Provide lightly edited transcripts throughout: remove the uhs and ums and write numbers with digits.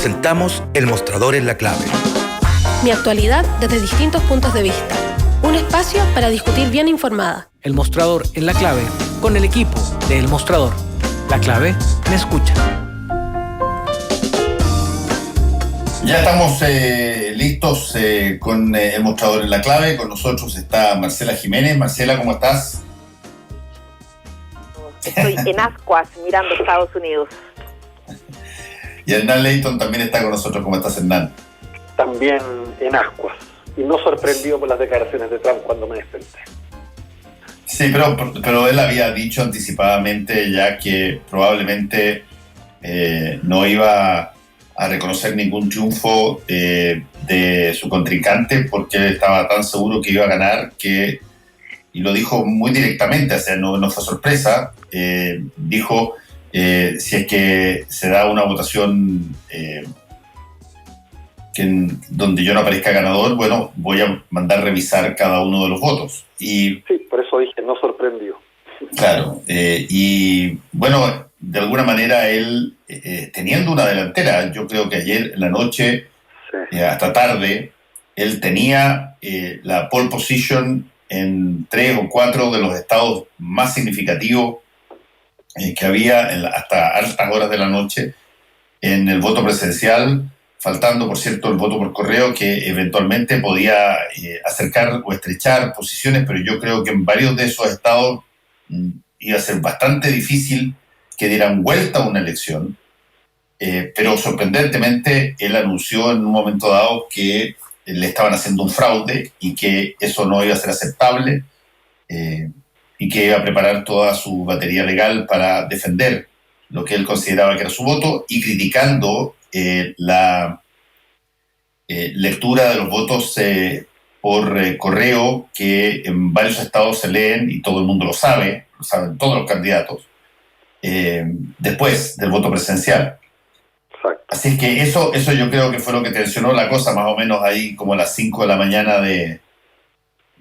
presentamos El Mostrador en la Clave. Mi actualidad desde distintos puntos de vista. Un espacio para discutir bien informada. El Mostrador en la Clave, con el equipo de El Mostrador. La Clave me escucha. Ya estamos listos con El Mostrador en la Clave. Con nosotros está Marcela Jiménez. Marcela, ¿cómo estás? Estoy en Ascuas, mirando Estados Unidos. Y Hernán Leighton también está con nosotros. ¿Cómo estás, Hernán? También en Ascuas. Y no sorprendido por las declaraciones de Trump cuando me desperté. Sí, pero él había dicho anticipadamente ya que probablemente no iba a reconocer ningún triunfo de su contrincante porque él estaba tan seguro que iba a ganar y lo dijo muy directamente, o sea, no fue sorpresa. Dijo, si es que se da una votación donde yo no aparezca ganador, bueno, voy a mandar revisar cada uno de los votos. Sí, por eso dije, no sorprendió. Claro, y bueno, de alguna manera él, teniendo una delantera, yo creo que ayer en la noche, hasta tarde, él tenía la pole position en 3 o 4 de los estados más significativos que había hasta altas horas de la noche en el voto presidencial, faltando, por cierto, el voto por correo, que eventualmente podía acercar o estrechar posiciones, pero yo creo que en varios de esos estados iba a ser bastante difícil que dieran vuelta a una elección, pero sorprendentemente él anunció en un momento dado que le estaban haciendo un fraude y que eso no iba a ser aceptable y que iba a preparar toda su batería legal para defender lo que él consideraba que era su voto, y criticando la lectura de los votos por correo que en varios estados se leen, y todo el mundo lo saben todos los candidatos, después del voto presidencial. Exacto. Así es que eso yo creo que fue lo que tensionó la cosa, más o menos ahí como a las 5 de la mañana de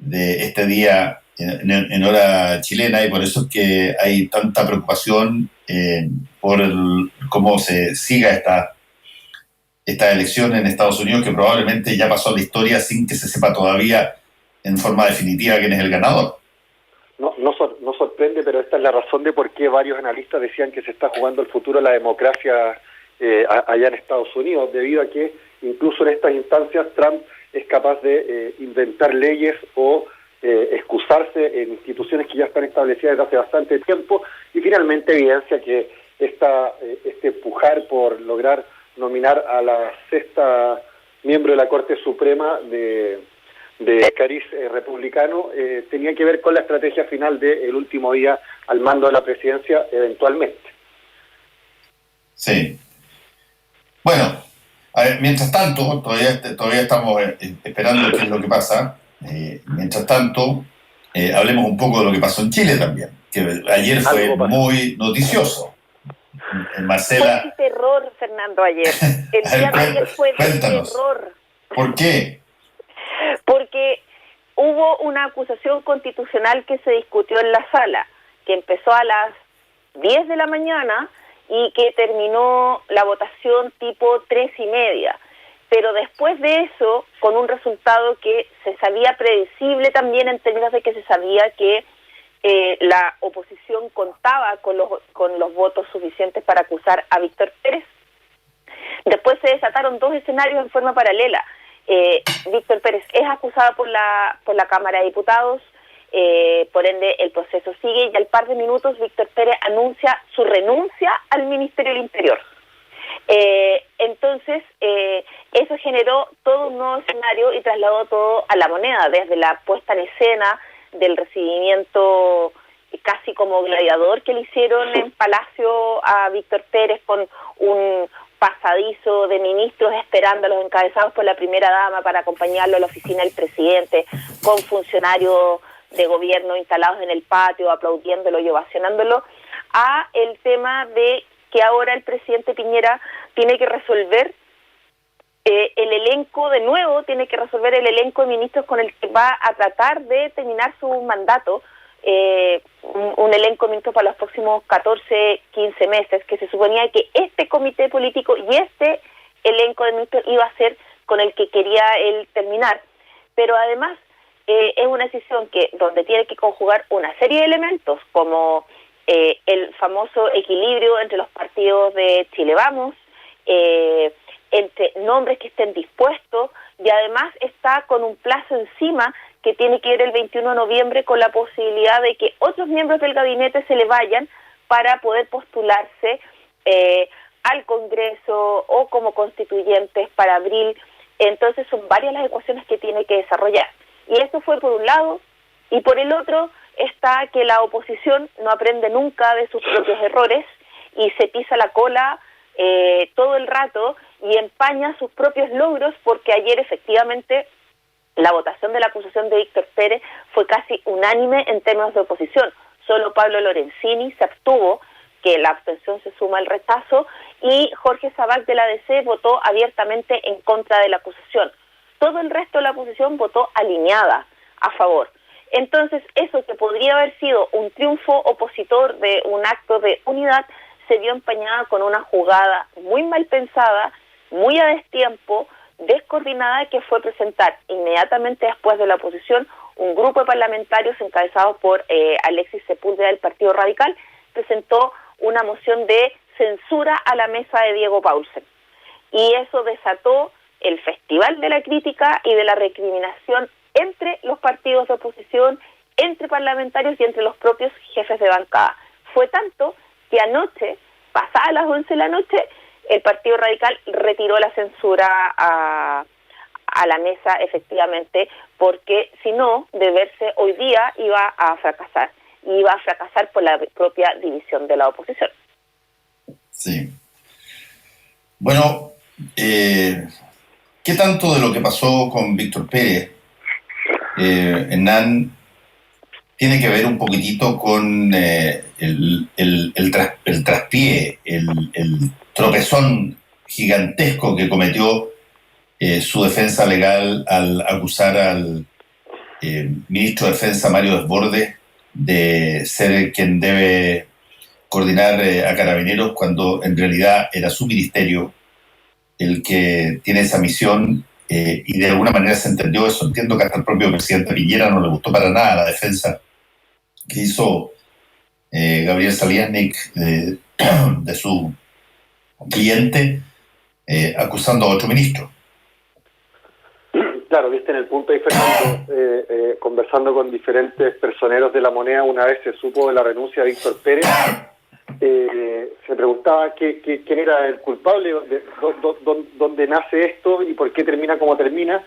este día en hora chilena, y por eso es que hay tanta preocupación por cómo se siga esta elección en Estados Unidos, que probablemente ya pasó a la historia sin que se sepa todavía en forma definitiva quién es el ganador. No sorprende, pero esta es la razón de por qué varios analistas decían que se está jugando el futuro de la democracia allá en Estados Unidos, debido a que incluso en estas instancias Trump es capaz de inventar leyes o excusarse en instituciones que ya están establecidas desde hace bastante tiempo, y finalmente evidencia que este pujar por lograr nominar a la 6ª miembro de la Corte Suprema de cariz republicano tenía que ver con la estrategia final del último día al mando de la presidencia, eventualmente. Sí. Bueno, a ver, mientras tanto, todavía estamos esperando qué es lo que pasa. Mientras tanto, hablemos un poco de lo que pasó en Chile también, que ayer fue muy noticioso. Marcela. Fue de terror, Fernando, ayer. El día de ayer fue de terror. ¿Por qué? Porque hubo una acusación constitucional que se discutió en la sala, que empezó a las 10 de la mañana y que terminó la votación tipo 3:30. Pero después de eso, con un resultado que se sabía predecible también, en términos de que se sabía que la oposición contaba con los votos suficientes para acusar a Víctor Pérez. Después se desataron 2 escenarios en forma paralela. Víctor Pérez es acusado por la Cámara de Diputados, por ende el proceso sigue, y al par de minutos Víctor Pérez anuncia su renuncia al Ministerio del Interior. Entonces eso generó todo un nuevo escenario y trasladó todo a la moneda, desde la puesta en escena del recibimiento casi como gladiador que le hicieron en Palacio a Víctor Pérez, con un pasadizo de ministros esperándolos, encabezados por la primera dama, para acompañarlo a la oficina del presidente, con funcionarios de gobierno instalados en el patio aplaudiéndolo y ovacionándolo, a el tema de que ahora el presidente Piñera tiene que resolver el elenco de ministros con el que va a tratar de terminar su mandato, un elenco de ministros para los próximos 14, 15 meses, que se suponía que este comité político y este elenco de ministros iba a ser con el que quería él terminar. Pero además es una decisión donde tiene que conjugar una serie de elementos, como el famoso equilibrio entre los partidos de Chile Vamos, entre nombres que estén dispuestos, y además está con un plazo encima que tiene que ver el 21 de noviembre con la posibilidad de que otros miembros del gabinete se le vayan para poder postularse al Congreso o como constituyentes para abril. Entonces son varias las ecuaciones que tiene que desarrollar. Y eso fue por un lado, y por el otro está que la oposición no aprende nunca de sus propios errores y se pisa la cola todo el rato y empaña sus propios logros, porque ayer efectivamente la votación de la acusación de Víctor Pérez fue casi unánime en términos de oposición. Solo Pablo Lorenzini se abstuvo, que la abstención se suma al rechazo, y Jorge Sabac de la DC votó abiertamente en contra de la acusación. Todo el resto de la oposición votó alineada a favor. Entonces, eso que podría haber sido un triunfo opositor de un acto de unidad, se vio empañada con una jugada muy mal pensada, muy a destiempo, descoordinada, que fue presentar inmediatamente después de la oposición un grupo de parlamentarios encabezados por Alexis Sepúlveda del Partido Radical, presentó una moción de censura a la mesa de Diego Paulsen. Y eso desató el festival de la crítica y de la recriminación entre los partidos de oposición, entre parlamentarios y entre los propios jefes de bancada. Fue tanto que anoche, pasadas las 11 de la noche, el Partido Radical retiró la censura a la mesa, efectivamente, porque si no, de verse hoy día, iba a fracasar. Y iba a fracasar por la propia división de la oposición. Sí. Bueno, ¿qué tanto de lo que pasó con Víctor Pérez, Hernán, tiene que ver un poquitito con el traspié, el tropezón gigantesco que cometió su defensa legal al acusar al ministro de Defensa, Mario Desbordes, de ser quien debe coordinar a Carabineros, cuando en realidad era su ministerio el que tiene esa misión, y de alguna manera se entendió eso? Entiendo que hasta el propio presidente Piñera no le gustó para nada la defensa que hizo Gabriel Saliasnik de su cliente, acusando a otro ministro. Claro, viste, en el punto ahí, Fernando, conversando con diferentes personeros de La Moneda, una vez se supo de la renuncia de Víctor Pérez, se preguntaba quién era el culpable, dónde nace esto y por qué termina como termina,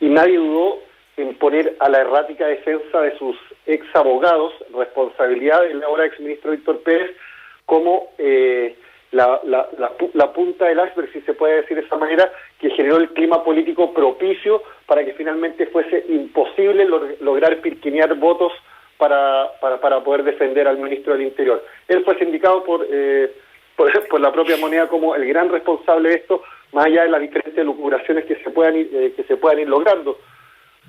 y nadie dudó en poner a la errática defensa de sus ex abogados, responsabilidad del ahora ex ministro Víctor Pérez, como la punta del iceberg, si se puede decir de esa manera, que generó el clima político propicio para que finalmente fuese imposible lograr pirquinear votos para poder defender al ministro del Interior. Él fue sindicado por la propia Moneda como el gran responsable de esto, más allá de las diferentes lucubraciones que se puedan ir logrando.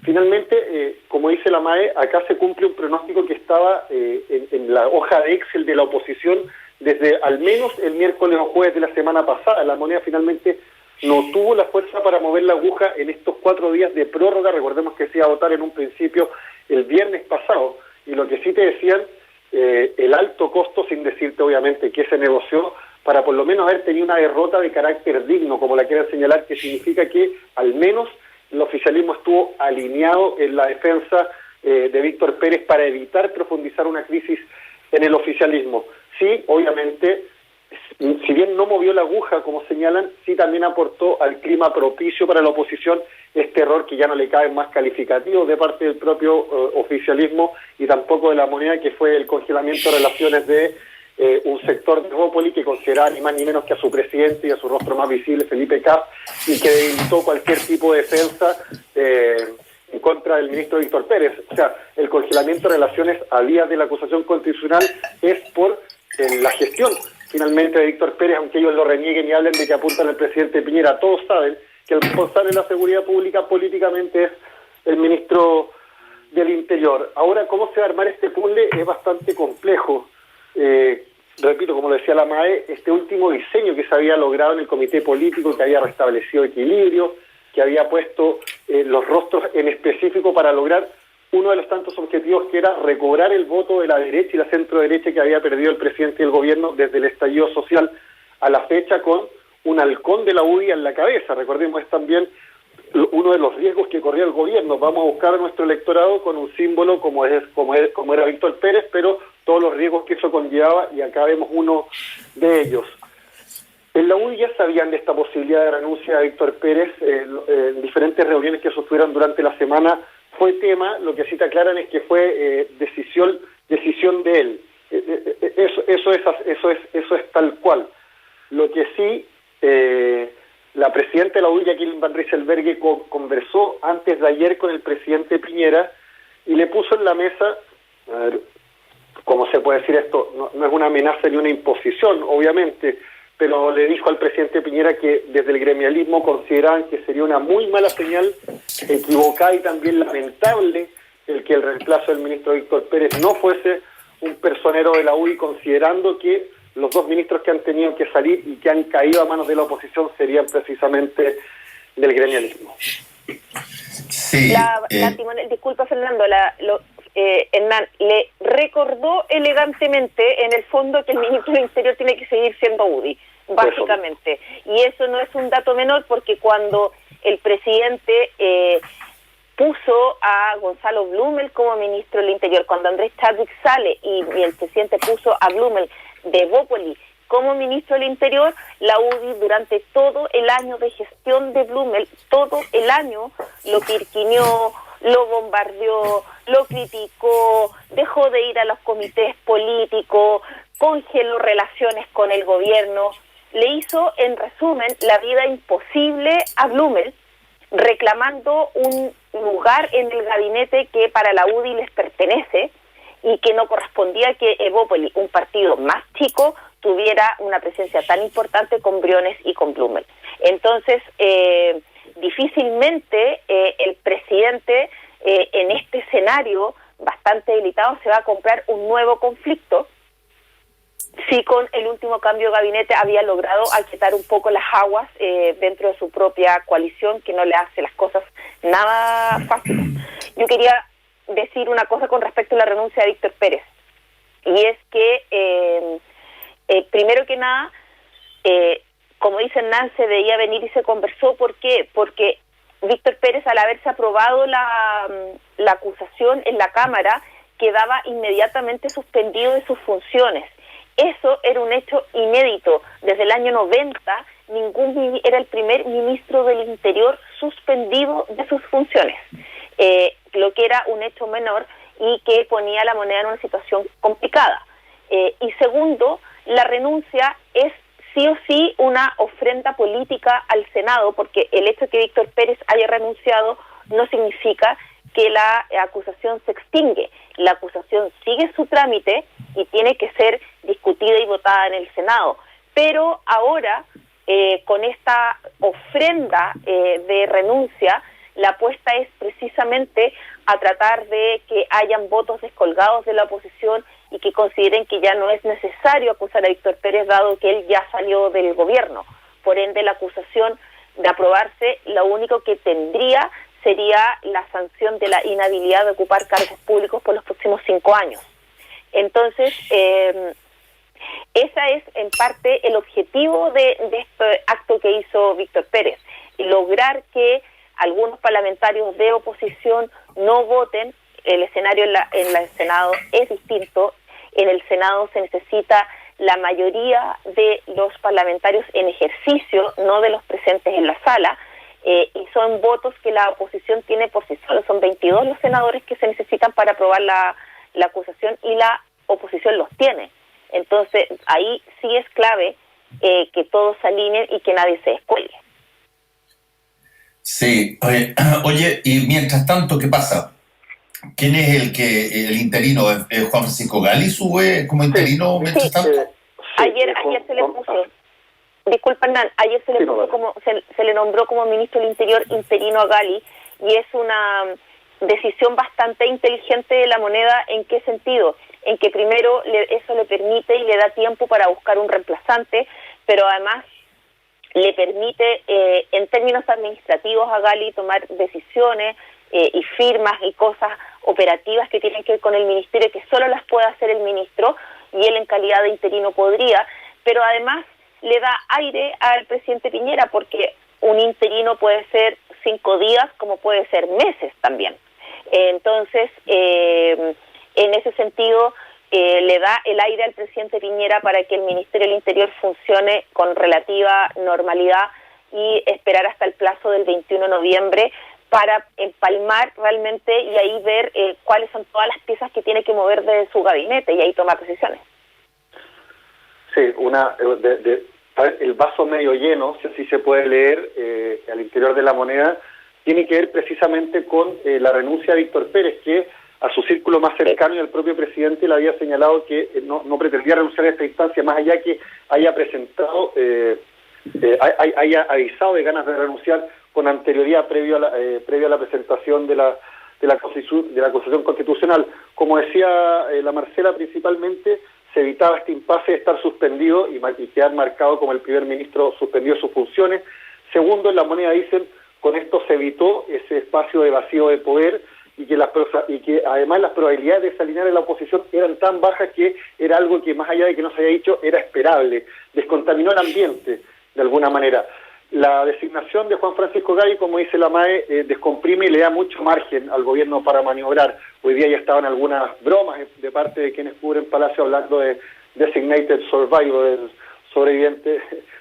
Finalmente, como dice la MAE, acá se cumple un pronóstico que estaba en la hoja de Excel de la oposición desde al menos el miércoles o jueves de la semana pasada. La Moneda finalmente no tuvo la fuerza para mover la aguja en estos 4 días de prórroga. Recordemos que se iba a votar en un principio el viernes pasado, y lo que sí te decían, el alto costo, sin decirte obviamente que se negoció, para por lo menos haber tenido una derrota de carácter digno, como la quieren señalar, que significa que al menos el oficialismo estuvo alineado en la defensa de Víctor Pérez para evitar profundizar una crisis en el oficialismo. Sí, obviamente, si bien no movió la aguja, como señalan, sí también aportó al clima propicio para la oposición este error que ya no le cae más calificativo de parte del propio oficialismo y tampoco de La Moneda, que fue el congelamiento de relaciones de un sector de Bópoli que consideraba ni más ni menos que a su presidente y a su rostro más visible, Felipe Cas, y que debilitó cualquier tipo de defensa en contra del ministro Víctor Pérez. O sea, el congelamiento de relaciones a días de la acusación constitucional es por la gestión finalmente de Víctor Pérez, aunque ellos lo renieguen y hablen de que apuntan al presidente Piñera. Todos saben que el responsable de la seguridad pública políticamente es el ministro del Interior. Ahora, ¿cómo se va a armar este puzzle? Es bastante complejo. repito, como lo decía la MAE, este último diseño que se había logrado en el comité político, que había restablecido equilibrio, que había puesto los rostros en específico para lograr uno de los tantos objetivos, que era recobrar el voto de la derecha y la centro derecha que había perdido el presidente del gobierno desde el estallido social a la fecha, con un halcón de la UDI en la cabeza. Recordemos, es también uno de los riesgos que corría el gobierno. Vamos a buscar a nuestro electorado con un símbolo como era Víctor Pérez, pero todos los riesgos que eso conllevaba, y acá vemos uno de ellos. En la UDI ya sabían de esta posibilidad de renuncia a Víctor Pérez. En diferentes reuniones que sostuvieron durante la semana fue tema. Lo que sí te aclaran es que fue decisión de él. Eso es tal cual. Lo que sí, la presidenta de la UDI, Jacqueline Van Rysselberghe, conversó antes de ayer con el presidente Piñera y le puso en la mesa, a ver, ¿cómo se puede decir esto? No es una amenaza ni una imposición, obviamente, pero le dijo al presidente Piñera que desde el gremialismo consideraban que sería una muy mala señal, equivocada y también lamentable, el que el reemplazo del ministro Víctor Pérez no fuese un personero de la UDI, considerando que los dos ministros que han tenido que salir y que han caído a manos de la oposición serían precisamente del gremialismo. Sí. Disculpa, Fernando, Hernán, le recordó elegantemente, en el fondo, que el ministro del Interior tiene que seguir siendo UDI, básicamente. Y eso no es un dato menor, porque cuando el presidente puso a Gonzalo Blumel como ministro del Interior, cuando Andrés Chadwick sale y el presidente puso a Blumel de Bópoli como ministro del Interior, la UDI durante todo el año de gestión de Blumel, todo el año lo pirquineó, lo bombardeó, lo criticó, dejó de ir a los comités políticos, congeló relaciones con el gobierno, le hizo, en resumen, la vida imposible a Blumel, reclamando un lugar en el gabinete que para la UDI les pertenece y que no correspondía que Evópoli, un partido más chico, tuviera una presencia tan importante con Briones y con Blumel. Entonces, difícilmente el presidente en este escenario bastante debilitado se va a comprar un nuevo conflicto. Sí, con el último cambio de gabinete había logrado aquietar un poco las aguas dentro de su propia coalición, que no le hace las cosas nada fáciles. Yo quería decir una cosa con respecto a la renuncia de Víctor Pérez, y es que primero que nada, como dice Hernán, se veía venir y se conversó. ¿Por qué? Porque Víctor Pérez, al haberse aprobado la acusación en la Cámara, quedaba inmediatamente suspendido de sus funciones. Eso era un hecho inédito. Desde el año 90, era el primer ministro del Interior suspendido de sus funciones, lo que era un hecho menor y que ponía a la moneda en una situación complicada. Y segundo, la renuncia es sí o sí una ofrenda política al Senado, porque el hecho de que Víctor Pérez haya renunciado no significa que la acusación se extingue. La acusación sigue su trámite y tiene que ser discutida y votada en el Senado. Pero ahora, con esta ofrenda de renuncia, la apuesta es precisamente a tratar de que hayan votos descolgados de la oposición y que consideren que ya no es necesario acusar a Víctor Pérez, dado que él ya salió del gobierno. Por ende, la acusación de aprobarse, lo único que tendría sería la sanción de la inhabilidad de ocupar cargos públicos por los próximos 5 años. Entonces, esa es en parte el objetivo de este acto que hizo Víctor Pérez, lograr que algunos parlamentarios de oposición no voten. El escenario en el Senado es distinto. En el Senado se necesita la mayoría de los parlamentarios en ejercicio, no de los presentes en la sala, y son votos que la oposición tiene por sí sola. Son 22 los senadores que se necesitan para aprobar la acusación, y la oposición los tiene. Entonces, ahí sí es clave que todos se alineen y que nadie se descuelgue. Sí, oye, y mientras tanto, ¿qué pasa? ¿Quién es el interino? ¿Juan Francisco Gali sube como interino mientras tanto? Ayer se le puso, disculpa Hernán, ayer se le puso se le nombró como ministro del Interior interino a Gali, y es una decisión bastante inteligente de la moneda. ¿En qué sentido? en que primero eso le permite y le da tiempo para buscar un reemplazante, pero además le permite en términos administrativos a Gali tomar decisiones y firmas y cosas operativas que tienen que ver con el ministerio, que solo las puede hacer el ministro, y él en calidad de interino podría, pero además le da aire al presidente Piñera, porque un interino puede ser 5 días como puede ser meses también. Entonces, en ese sentido, le da el aire al presidente Piñera para que el Ministerio del Interior funcione con relativa normalidad y esperar hasta el plazo del 21 de noviembre para empalmar realmente y ahí ver cuáles son todas las piezas que tiene que mover de su gabinete y ahí tomar decisiones. Sí, el vaso medio lleno, si así se puede leer al interior de La Moneda, tiene que ver precisamente con la renuncia de Víctor Pérez, que a su círculo más cercano y al propio presidente le había señalado que no pretendía renunciar a esta instancia, más allá que haya presentado, haya avisado de ganas de renunciar con anterioridad previo a la presentación de la acusación constitucional. Como decía la Marcela, principalmente se evitaba este impasse de estar suspendido y quedar marcado como el primer ministro suspendido de sus funciones. Segundo, en La Moneda dicen, con esto se evitó ese espacio de vacío de poder y que además las probabilidades de desalinear en la oposición eran tan bajas que era algo que, más allá de que no se haya dicho, era esperable. Descontaminó el ambiente, de alguna manera. La designación de Juan Francisco Gali, como dice la MAE, descomprime y le da mucho margen al gobierno para maniobrar. Hoy día ya estaban algunas bromas de parte de quienes cubren Palacio hablando de Designated Survivor, el sobreviviente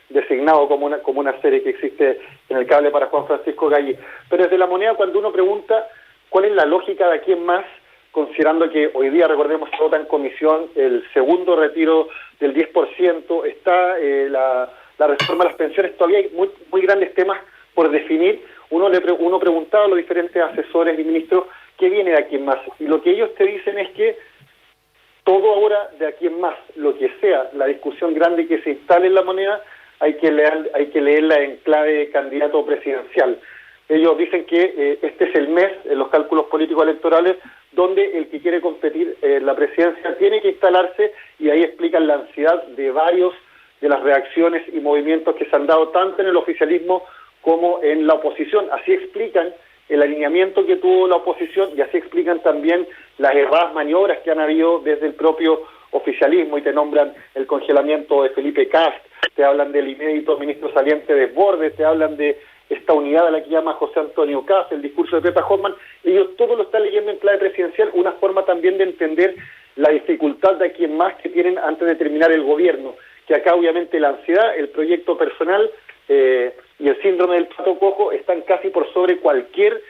designado como una serie que existe en el cable para Juan Francisco Gali. Pero desde La Moneda, cuando uno pregunta cuál es la lógica de aquí en más, considerando que hoy día, recordemos, se vota en comisión el segundo retiro del 10%, está la reforma de las pensiones, todavía hay muy grandes temas por definir. Uno preguntaba a los diferentes asesores y ministros qué viene de aquí en más, y lo que ellos te dicen es que todo ahora de aquí en más, lo que sea la discusión grande que se instale en La Moneda, hay que leerla en clave candidato presidencial. Ellos dicen que este es el mes, en los cálculos políticos electorales, donde el que quiere competir en la presidencia tiene que instalarse, y ahí explican la ansiedad de varios de las reacciones y movimientos que se han dado tanto en el oficialismo como en la oposición. Así explican el alineamiento que tuvo la oposición y así explican también las erradas maniobras que han habido desde el propio oficialismo, y te nombran el congelamiento de Felipe Kast, te hablan del inédito ministro saliente Desbordes, te hablan de esta unidad a la que llama José Antonio Kast, el discurso de Pepa Hoffman. Ellos todo lo están leyendo en clave presidencial, una forma también de entender la dificultad de aquí en más que tienen antes de terminar el gobierno, que acá obviamente la ansiedad, el proyecto personal y el síndrome del pato cojo están casi por sobre cualquier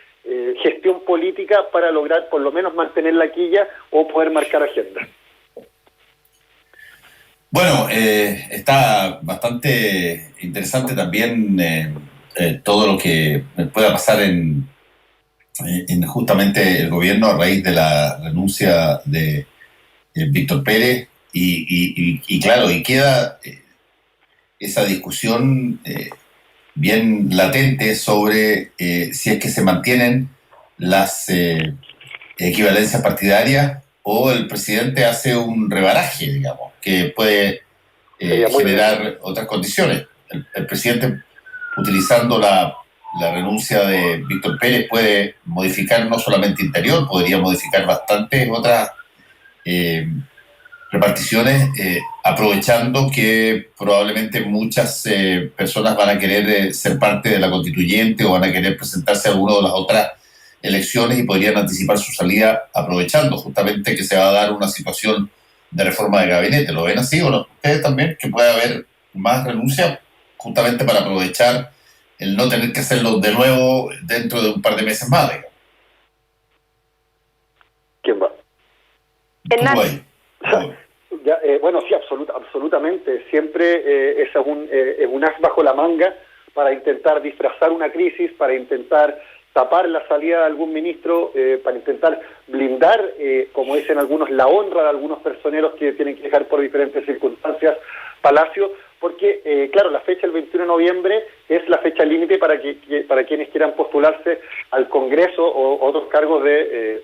gestión política para lograr por lo menos mantener la quilla o poder marcar agenda. Bueno, está bastante interesante también todo lo que pueda pasar en justamente el gobierno a raíz de la renuncia de Víctor Pérez y claro, y queda esa discusión bien latente sobre si es que se mantienen las equivalencias partidarias o el presidente hace un rebaraje, digamos, que puede generar otras condiciones. El presidente, utilizando la renuncia de Víctor Pérez, puede modificar no solamente interior, podría modificar bastantes otras reparticiones, aprovechando que probablemente muchas personas van a querer ser parte de la constituyente o van a querer presentarse a alguna de las otras elecciones y podrían anticipar su salida aprovechando justamente que se va a dar una situación de reforma de gabinete. ¿Lo ven así o no? ¿Ustedes también? Que puede haber más renuncias justamente para aprovechar el no tener que hacerlo de nuevo dentro de un par de meses más, digamos. ¿Quién va? Hernán. Bueno, sí, absolutamente. Siempre es un as bajo la manga para intentar disfrazar una crisis, para intentar tapar la salida de algún ministro, para intentar blindar, como dicen algunos, la honra de algunos personeros que tienen que dejar por diferentes circunstancias Palacio, porque, claro, la fecha del 21 de noviembre es la fecha límite para quienes quieran postularse al Congreso o otros cargos de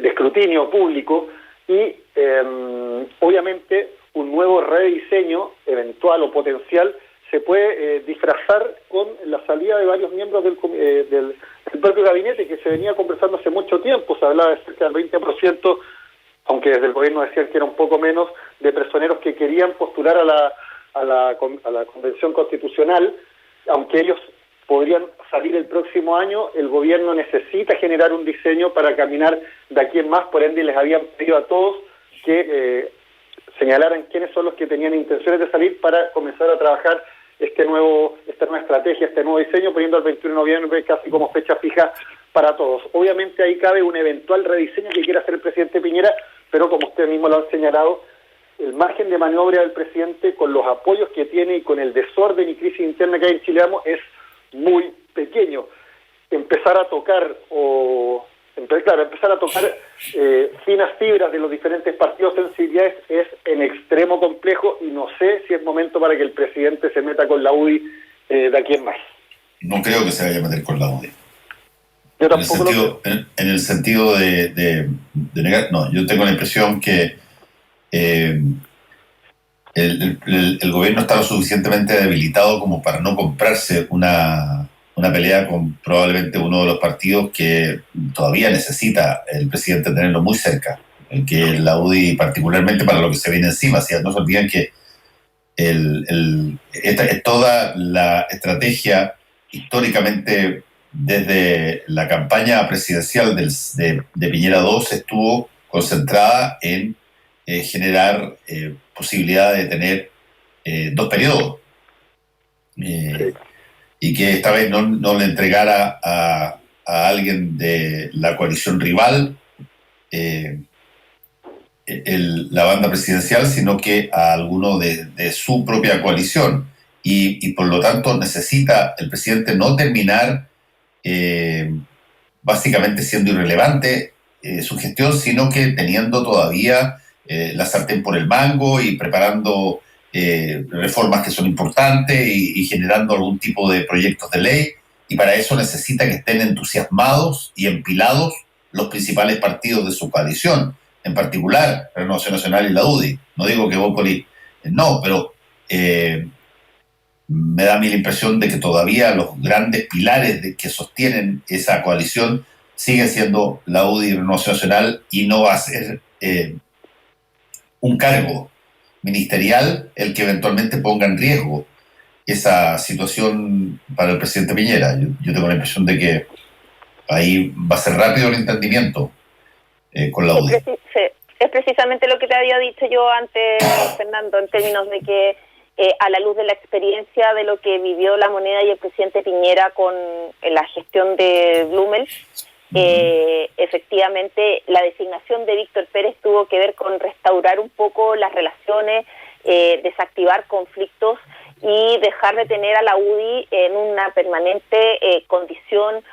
escrutinio público. y obviamente un nuevo rediseño eventual o potencial se puede disfrazar con la salida de varios miembros del propio gabinete, que se venía conversando hace mucho tiempo. Se hablaba de cerca del 20%, aunque desde el gobierno decían que era un poco menos, de personeros que querían postular a la Convención Constitucional. Aunque ellos podrían salir el próximo año, el gobierno necesita generar un diseño para caminar de aquí en más. Por ende, les habían pedido a todos que señalaran quiénes son los que tenían intenciones de salir para comenzar a trabajar esta nueva estrategia, este nuevo diseño, poniendo el 21 de noviembre casi como fecha fija para todos. Obviamente ahí cabe un eventual rediseño que quiera hacer el presidente Piñera, pero como usted mismo lo han señalado, el margen de maniobra del presidente, con los apoyos que tiene y con el desorden y crisis interna que hay en Chile, es muy pequeño. Empezar a tocar finas fibras de los diferentes partidos, sensibilidades, es en extremo complejo, y no sé si es momento para que el presidente se meta con la UDI de aquí en más. No creo que se vaya a meter con la UDI. Yo tampoco en el sentido de negar, no, yo tengo la impresión que el gobierno está lo suficientemente debilitado como para no comprarse una pelea con probablemente uno de los partidos que todavía necesita el presidente tenerlo muy cerca, que la UDI, particularmente para lo que se viene encima. O sea, no se olviden que toda la estrategia históricamente desde la campaña presidencial de Piñera II estuvo concentrada en generar posibilidad de tener 2 periodos. Y que esta vez no le entregara a alguien de la coalición rival la banda presidencial, sino que a alguno de su propia coalición. Y por lo tanto necesita el presidente no terminar básicamente siendo irrelevante su gestión, sino que teniendo todavía la sartén por el mango y preparando reformas que son importantes y generando algún tipo de proyectos de ley, y para eso necesita que estén entusiasmados y empilados los principales partidos de su coalición, en particular la Renovación Nacional y la UDI. No digo que Bópoli no, pero me da a mí la impresión de que todavía los grandes pilares que sostienen esa coalición siguen siendo la UDI y Renovación Nacional, y no va a ser un cargo ministerial el que eventualmente ponga en riesgo esa situación para el presidente Piñera. Yo tengo la impresión de que ahí va a ser rápido el entendimiento con la UDI. Es precisamente lo que te había dicho yo antes, Fernando, en términos de que a la luz de la experiencia de lo que vivió La Moneda y el presidente Piñera con la gestión de Blumel, efectivamente la designación de Víctor Pérez tuvo que ver con restaurar un poco las relaciones, desactivar conflictos y dejar de tener a la UDI en una permanente condición,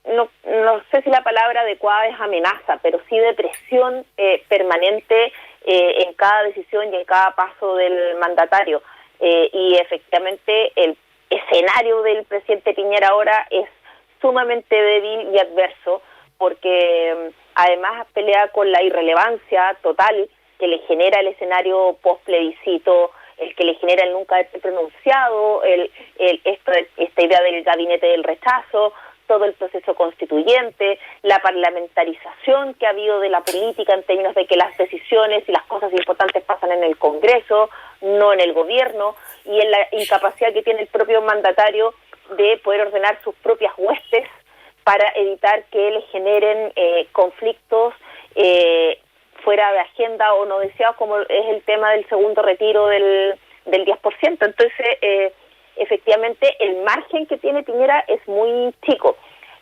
no sé si la palabra adecuada es amenaza, pero sí de presión permanente en cada decisión y en cada paso del mandatario. Y efectivamente el escenario del presidente Piñera ahora es sumamente débil y adverso, porque además pelea con la irrelevancia total que le genera el escenario post-plebiscito, el que le genera el nunca haberse pronunciado, esta idea del gabinete del rechazo, todo el proceso constituyente, la parlamentarización que ha habido de la política en términos de que las decisiones y las cosas importantes pasan en el Congreso, no en el gobierno, y en la incapacidad que tiene el propio mandatario de poder ordenar sus propias huestes para evitar que le generen conflictos fuera de agenda o no deseados, como es el tema del segundo retiro del 10%. Entonces, efectivamente, el margen que tiene Piñera es muy chico.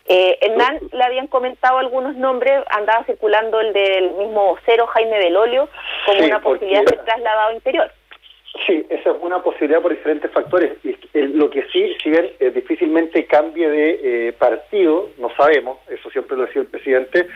Hernán le habían comentado algunos nombres, andaba circulando el del mismo vocero Jaime Belolio como una posibilidad de ser trasladado interior. Sí, esa es una posibilidad por diferentes factores. Lo que sí, si bien difícilmente cambie de partido, no sabemos, eso siempre lo decía el presidente,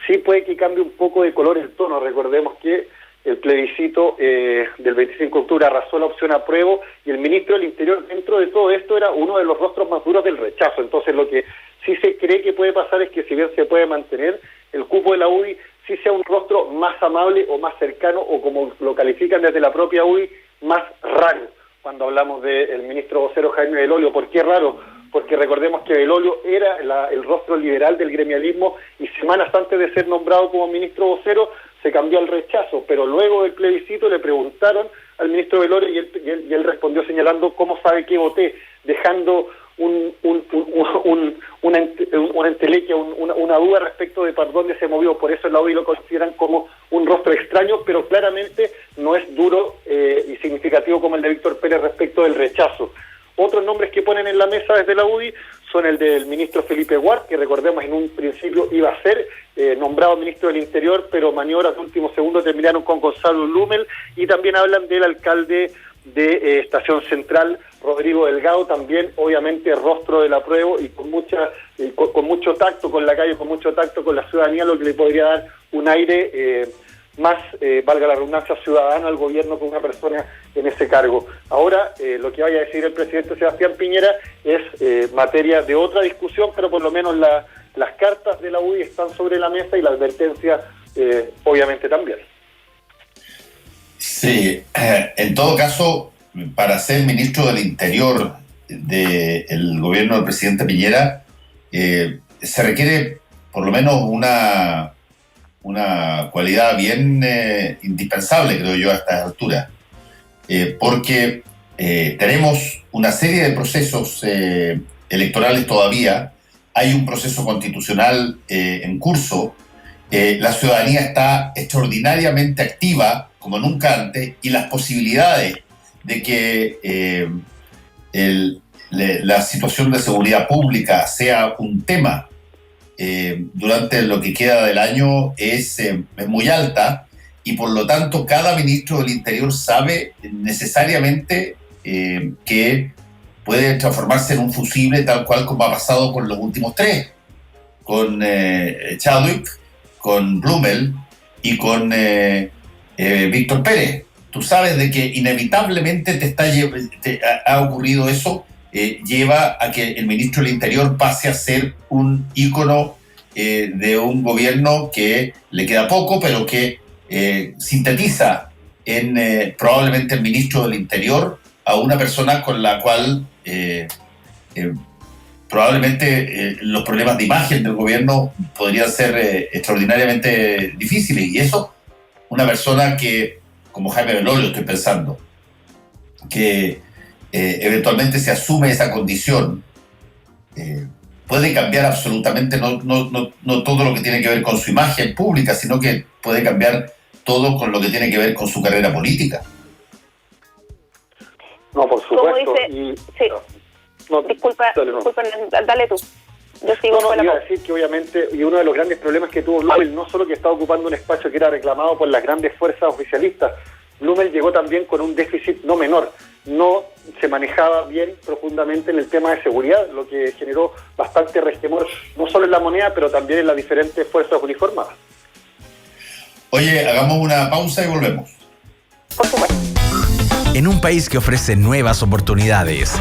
sí puede que cambie un poco de color el tono. Recordemos que el plebiscito del 25 de octubre arrasó la opción apruebo, y el ministro del Interior, dentro de todo esto, era uno de los rostros más duros del rechazo. Entonces, lo que sí se cree que puede pasar es que, si bien se puede mantener el cupo de la UDI, sí sea un rostro más amable o más cercano, o como lo califican desde la propia UDI, más raro, cuando hablamos del ministro vocero Jaime Belolio. ¿Por qué raro? Porque recordemos que Belolio era el rostro liberal del gremialismo, y semanas antes de ser nombrado como ministro vocero se cambió al rechazo, pero luego del plebiscito le preguntaron al ministro Belolio y él respondió señalando cómo sabe que voté, dejando una entelequia, una duda respecto de por dónde se movió. Por eso en la UDI lo consideran como un rostro extraño, pero claramente no es duro y significativo como el de Víctor Pérez respecto del rechazo. Otros nombres que ponen en la mesa desde la UDI son el del ministro Felipe Guard, que recordemos en un principio iba a ser nombrado ministro del Interior, pero maniobras de último segundo terminaron con Gonzalo Blumel, y también hablan del alcalde de Estación Central, Rodrigo Delgado, también obviamente rostro del apruebo y con mucho tacto con la calle, con mucho tacto con la ciudadanía, lo que le podría dar un aire más, valga la redundancia, ciudadano al gobierno con una persona en ese cargo. Ahora, lo que vaya a decir el presidente Sebastián Piñera es materia de otra discusión, pero por lo menos las cartas de la UDI están sobre la mesa, y la advertencia obviamente también. Sí, en todo caso, para ser ministro del Interior del gobierno del presidente Piñera, se requiere por lo menos una cualidad bien indispensable, creo yo, a estas alturas, porque tenemos una serie de procesos electorales todavía, hay un proceso constitucional en curso, la ciudadanía está extraordinariamente activa como nunca antes, y las posibilidades de que la situación de seguridad pública sea un tema durante lo que queda del año es muy alta, y por lo tanto cada ministro del Interior sabe necesariamente que puede transformarse en un fusible, tal cual como ha pasado con los últimos tres, con Chadwick, con Blumel y con Víctor Pérez. Tú sabes de que inevitablemente te ha ocurrido eso, lleva a que el ministro del Interior pase a ser un ícono de un gobierno que le queda poco, pero que sintetiza en probablemente el ministro del Interior a una persona con la cual probablemente los problemas de imagen del gobierno podrían ser extraordinariamente difíciles, y eso, una persona que, como Jaime Belolio estoy pensando, que eventualmente se asume esa condición, puede cambiar absolutamente no todo lo que tiene que ver con su imagen pública, sino que puede cambiar todo con lo que tiene que ver con su carrera política. No, por supuesto. Disculpa, dale tú. Yo sigo iba a decir que obviamente, y uno de los grandes problemas que tuvo Blumel, no solo que estaba ocupando un espacio que era reclamado por las grandes fuerzas oficialistas, Blumel llegó también con un déficit no menor, no se manejaba bien profundamente en el tema de seguridad, lo que generó bastante resquemor, no solo en la moneda, pero también en las diferentes fuerzas uniformadas. Oye, hagamos una pausa y volvemos. Por supuesto. En un país que ofrece nuevas oportunidades,